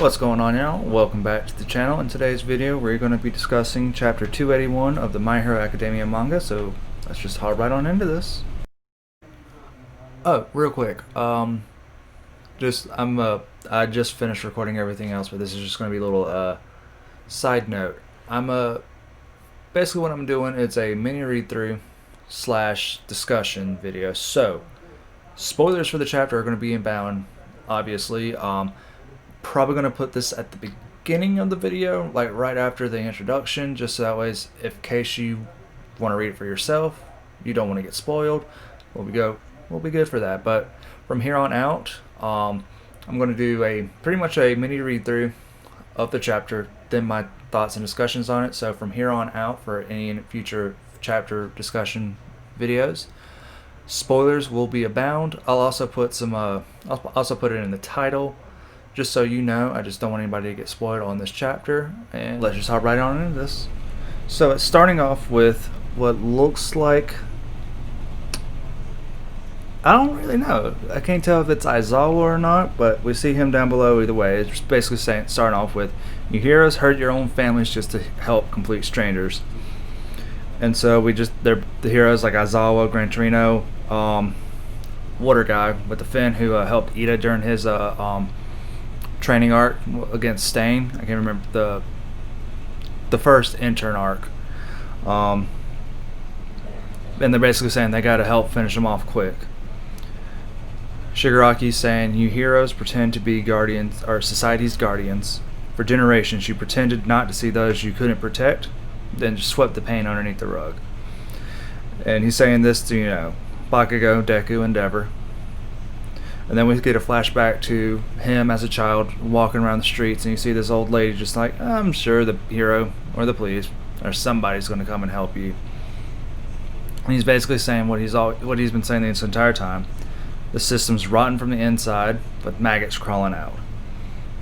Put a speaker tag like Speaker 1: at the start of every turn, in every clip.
Speaker 1: What's going on, y'all? Welcome back to the channel. In today's video we're going to be discussing chapter 281 of the My Hero Academia manga, so let's just hop right on into this. Oh, real quick, I just finished recording everything else, but this is just going to be a little side note. Basically what I'm doing is a mini read-through / discussion video. So spoilers for the chapter are going to be inbound, obviously. Probably going to put this at the beginning of the video, like right after the introduction, just so that way, in case you want to read it for yourself, you don't want to get spoiled, we'll be good for that. But from here on out, I'm going to do pretty much a mini read through of the chapter, then my thoughts and discussions on it. So from here on out, for any future chapter discussion videos, spoilers will be abound. I'll also put I'll also put it in the title, just so you know. I just don't want anybody to get spoiled on this chapter, and let's just hop right on into this. So it's starting off with what looks like, I don't really know, I can't tell if it's Aizawa or not, but we see him down below either way. It's basically starting off with, "You heroes hurt your own families just to help complete strangers." And so they're the heroes like Aizawa, Gran Torino, Water Guy with the fin, who helped Ida during his training arc against Stain. I can't remember the first intern arc. And they're basically saying they gotta help finish them off quick. Shigaraki's saying, "You heroes pretend to be guardians, or society's guardians. For generations you pretended not to see those you couldn't protect, then just swept the pain underneath the rug." And he's saying this to, Bakugo, Deku, Endeavor. And then we get a flashback to him as a child walking around the streets, and you see this old lady just like, "I'm sure the hero or the police or somebody's going to come and help you." And he's basically saying what he's been saying this entire time: the system's rotten from the inside, with maggots crawling out.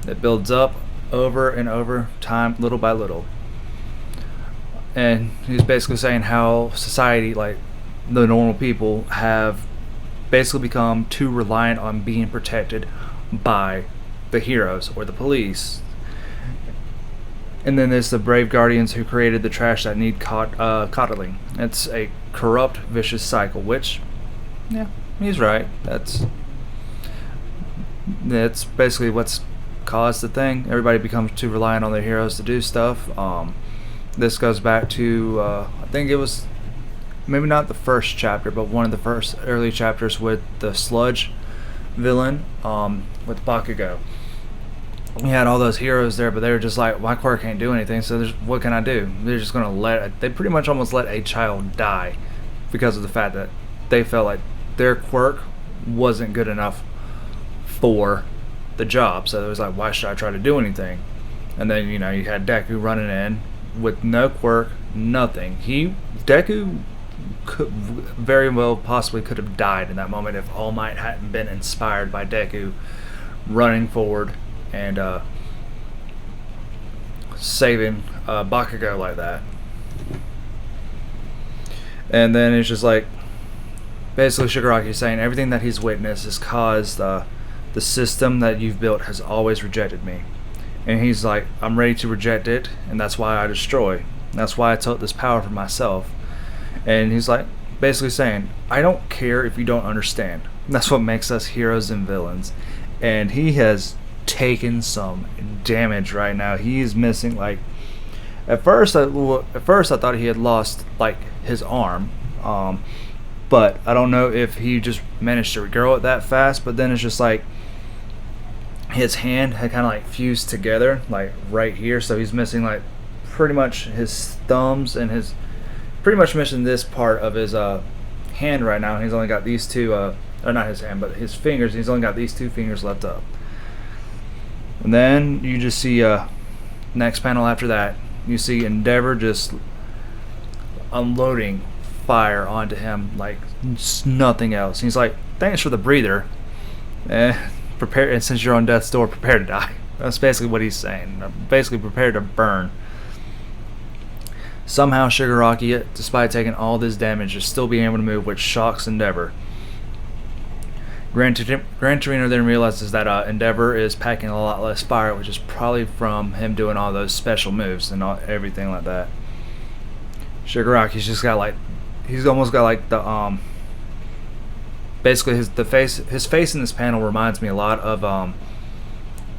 Speaker 1: It builds up over and over time, little by little. And he's basically saying how society, like the normal people, have basically become too reliant on being protected by the heroes or the police. And then there's the brave guardians who created the trash that need coddling. It's a corrupt, vicious cycle, which, yeah, he's right. That's basically what's caused the thing. Everybody becomes too reliant on their heroes to do stuff. This goes back to, I think it was maybe not the first chapter, but one of the first early chapters with the sludge villain, with Bakugo. We had all those heroes there, but they were just like, "My quirk can't do anything, so what can I do?" They're just gonna they pretty much almost let a child die because of the fact that they felt like their quirk wasn't good enough for the job. So it was like, why should I try to do anything? And then, you had Deku running in with no quirk, nothing. Deku very well possibly could have died in that moment if All Might hadn't been inspired by Deku running forward and saving Bakugo like that. And then it's just like, basically Shigaraki saying everything that he's witnessed is caused the system that you've built has always rejected me. And he's like, "I'm ready to reject it, and that's why I destroy. That's why I took this power for myself." And he's like, basically saying, "I don't care if you don't understand. That's what makes us heroes and villains." And he has taken some damage right now. He is missing, like, at first I thought he had lost, like, his arm, but I don't know if he just managed to regrow it that fast. But then it's just like his hand had kind of like fused together, like right here, so he's missing like pretty much his thumbs, and his pretty much missing this part of his hand right now. And he's only got these two, or not his hand, but his fingers. He's only got these two fingers left up. And then you just see next panel after that, you see Endeavor just unloading fire onto him like nothing else. And he's like, "Thanks for the breather. Prepare, and since you're on death's door, prepare to die." That's basically what he's saying. Basically, prepare to burn. Somehow Shigaraki, despite taking all this damage, is still being able to move, which shocks Endeavor. Gran Torino then realizes that Endeavor is packing a lot less fire, which is probably from him doing all those special moves and everything like that. Shigaraki's just got like, he's almost got like the basically his face in this panel reminds me a lot of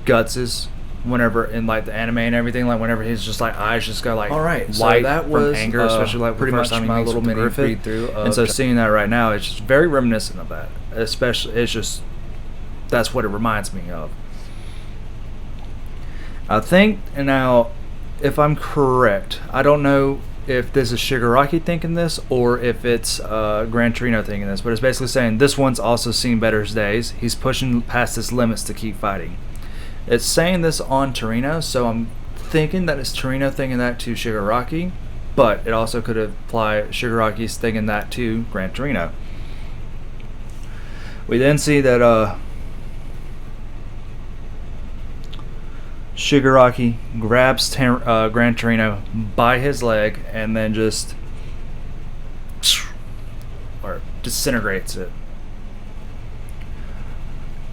Speaker 1: Guts's whenever in like the anime and everything, like whenever his just like eyes just go like
Speaker 2: all right,
Speaker 1: white
Speaker 2: so that was
Speaker 1: from anger, especially like
Speaker 2: pretty
Speaker 1: the
Speaker 2: much
Speaker 1: first time he
Speaker 2: my
Speaker 1: meets
Speaker 2: little
Speaker 1: with
Speaker 2: mini
Speaker 1: Griffith.
Speaker 2: read through.
Speaker 1: And so seeing that right now, it's just very reminiscent of that. Especially, it's just that's what it reminds me of. I think, and now, if I'm correct, I don't know if this is Shigaraki thinking this or if it's Gran Torino thinking this, but it's basically saying this one's also seen better days. He's pushing past his limits to keep fighting. It's saying this on Torino, so I'm thinking that it's Torino thinking that to Shigaraki, but it also could apply Shigaraki's thinking that to Gran Torino. We then see that Shigaraki grabs Gran Torino by his leg and then just disintegrates it.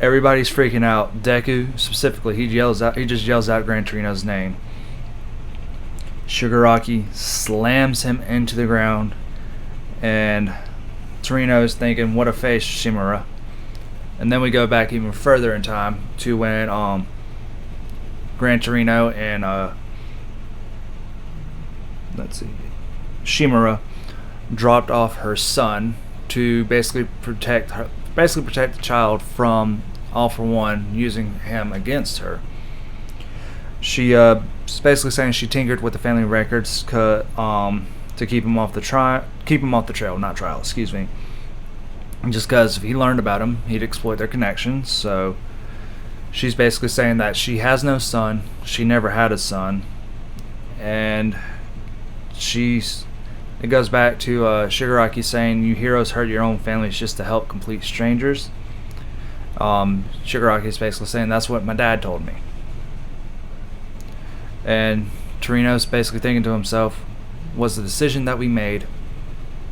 Speaker 1: Everybody's freaking out. Deku specifically, he just yells out Gran Torino's name. Shigaraki slams him into the ground, and Torino's thinking, "What a face, Shimura." And then we go back even further in time to when Gran Torino and Shimura dropped off her son to basically protect the child from All For One using him against her. She is basically saying she tinkered with the family records to keep him off the trail, not trial, excuse me. Just because if he learned about him, he'd exploit their connections. So she's basically saying that she has no son, she never had a son, and it goes back to Shigaraki saying, "You heroes hurt your own families just to help complete strangers." Shigaraki is basically saying, "That's what my dad told me." And Torino's basically thinking to himself, was the decision that we made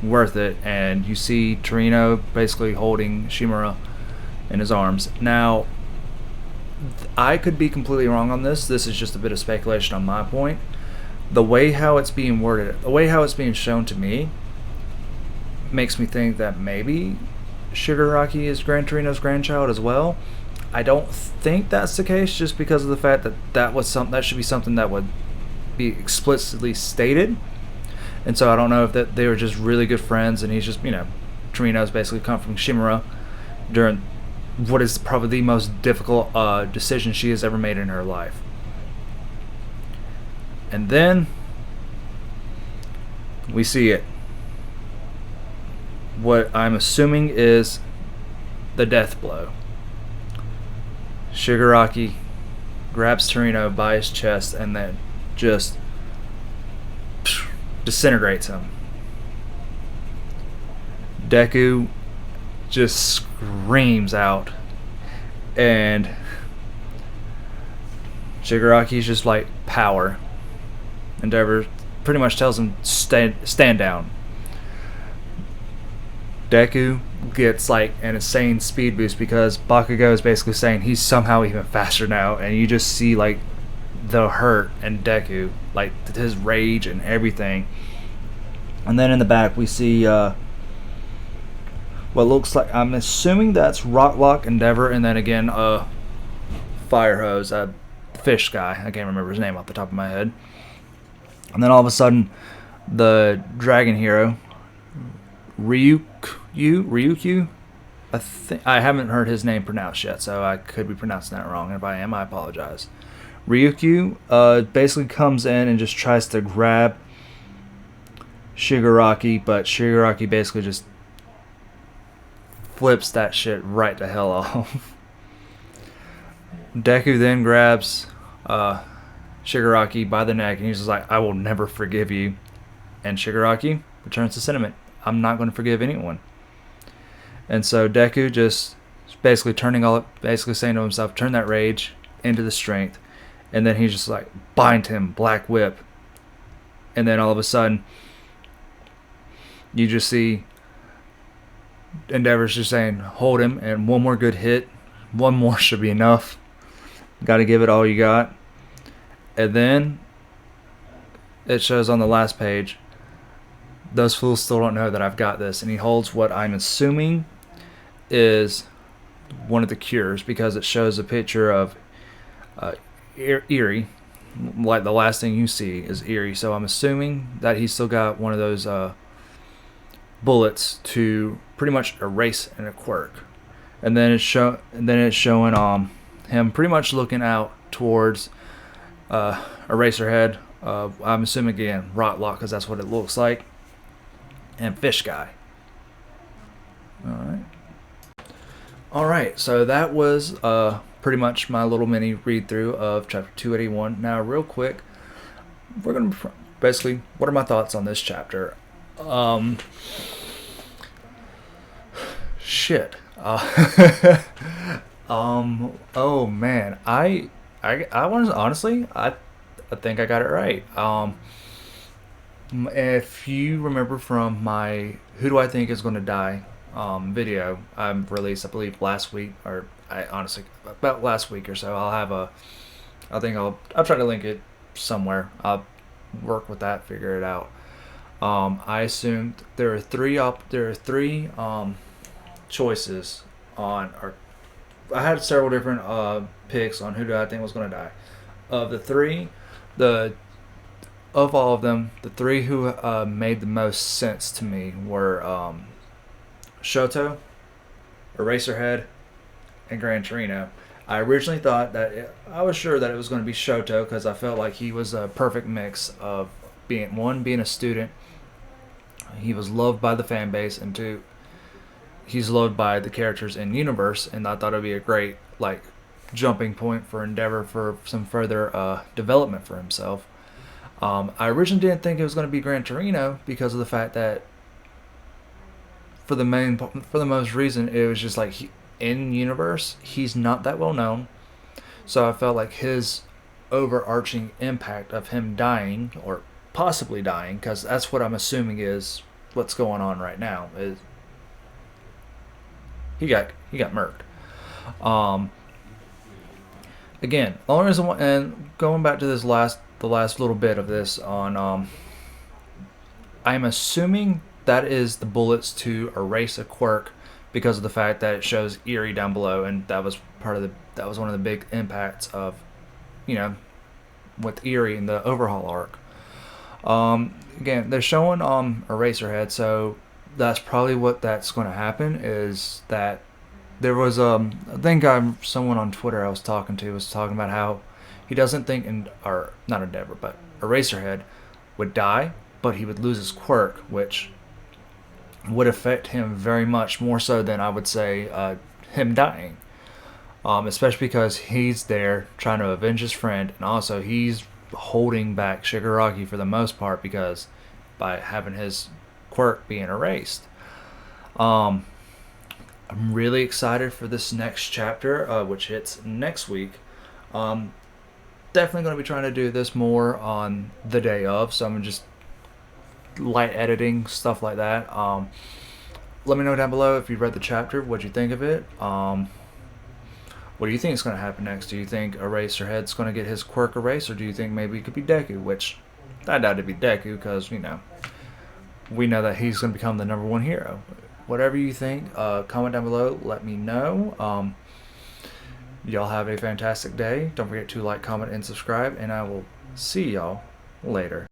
Speaker 1: worth it? And you see Torino basically holding Shimura in his arms. Now, I could be completely wrong on this. This is just a bit of speculation on my point. The way how it's being worded, the way how it's being shown to me, makes me think that maybe Shigaraki is Gran Torino's grandchild as well. I don't think that's the case, just because of the fact that that should be something that would be explicitly stated. And so I don't know if that they were just really good friends, and he's just, Torino's basically come from Shimura during what is probably the most difficult decision she has ever made in her life. And then we see it. What I'm assuming is the death blow. Shigaraki grabs Torino by his chest and then just disintegrates him. Deku just screams out, and Shigaraki's just like, "Power." Endeavor pretty much tells him, stand down. Deku gets like an insane speed boost because Bakugo is basically saying he's somehow even faster now, and you just see like the hurt in Deku, like his rage and everything. And then in the back we see what looks like, I'm assuming that's Rocklock, Endeavor, and then again Fire Hose, fish guy. I can't remember his name off the top of my head. And then all of a sudden, the dragon hero, Ryukyu, I haven't heard his name pronounced yet, so I could be pronouncing that wrong. If I am, I apologize. Ryukyu basically comes in and just tries to grab Shigaraki, but Shigaraki basically just flips that shit right the hell off. Deku then grabs Shigaraki by the neck, and he's just like, "I will never forgive you." And Shigaraki returns the sentiment, "I'm not going to forgive anyone." And so Deku just basically saying to himself, turn that rage into the strength. And then he's just like, bind him, black whip. And then all of a sudden, you just see Endeavor's just saying, hold him, and one more good hit. One more should be enough. Got to give it all you got. And then it shows on the last page, those fools still don't know that I've got this. And he holds what I'm assuming is one of the cures, because it shows a picture of Erie. Like the last thing you see is Erie. So I'm assuming that he's still got one of those bullets to pretty much erase in a quirk. And then it's showing him pretty much looking out towards Eraserhead. I'm assuming again Rotlock, because that's what it looks like, and Fish Guy. All right. So that was pretty much my little mini read through of chapter 281. Now, real quick, we're gonna basically, what are my thoughts on this chapter? Shit. Oh man, I want to honestly, I think I got it right. If you remember from my "Who Do I Think Is Going to Die" video I released, I believe last week, or about last week or so. I'll try to link it somewhere. I'll work with that, figure it out. I assumed there are three choices on, or I had several different picks on who do I think was going to die. Of the three, of all of them, the three who made the most sense to me were Shoto, Eraserhead, and Gran Torino. I originally thought I was sure that it was going to be Shoto, because I felt like he was a perfect mix of being a student. He was loved by the fan base, and two, he's loved by the characters in universe, and I thought it'd be a great jumping point for Endeavor for some further development for himself. I originally didn't think it was going to be Gran Torino, because of the fact that for the most reason, it was just like in universe he's not that well known, so I felt like his overarching impact of him dying, or possibly dying, because that's what I'm assuming is what's going on right now, is he got murked. Again, the only reason, and going back to the last little bit of this on, I'm assuming that is the bullets to erase a quirk, because of the fact that it shows Erie down below, and that was one of the big impacts of, with Erie in the overhaul arc. Again, they're showing Eraserhead, so that's probably that's going to happen, is that there was I think someone on Twitter I was talking to was talking about how he doesn't think or not Endeavor, but Eraserhead would die, but he would lose his quirk, which would affect him very much more so than I would say him dying, especially because he's there trying to avenge his friend, and also he's holding back Shigaraki for the most part, because by having his quirk being erased. I'm really excited for this next chapter, which hits next week. Definitely going to be trying to do this more on the day of, so I'm just light editing, stuff like that. Let me know down below if you read the chapter, what you think of it. What do you think is going to happen next? Do you think Eraserhead's going to get his quirk erased, or do you think maybe it could be Deku? Which I doubt it'd be Deku, because we know that he's going to become the #1 hero. Whatever you think, comment down below, let me know. Y'all have a fantastic day. Don't forget to like, comment, and subscribe, and I will see y'all later.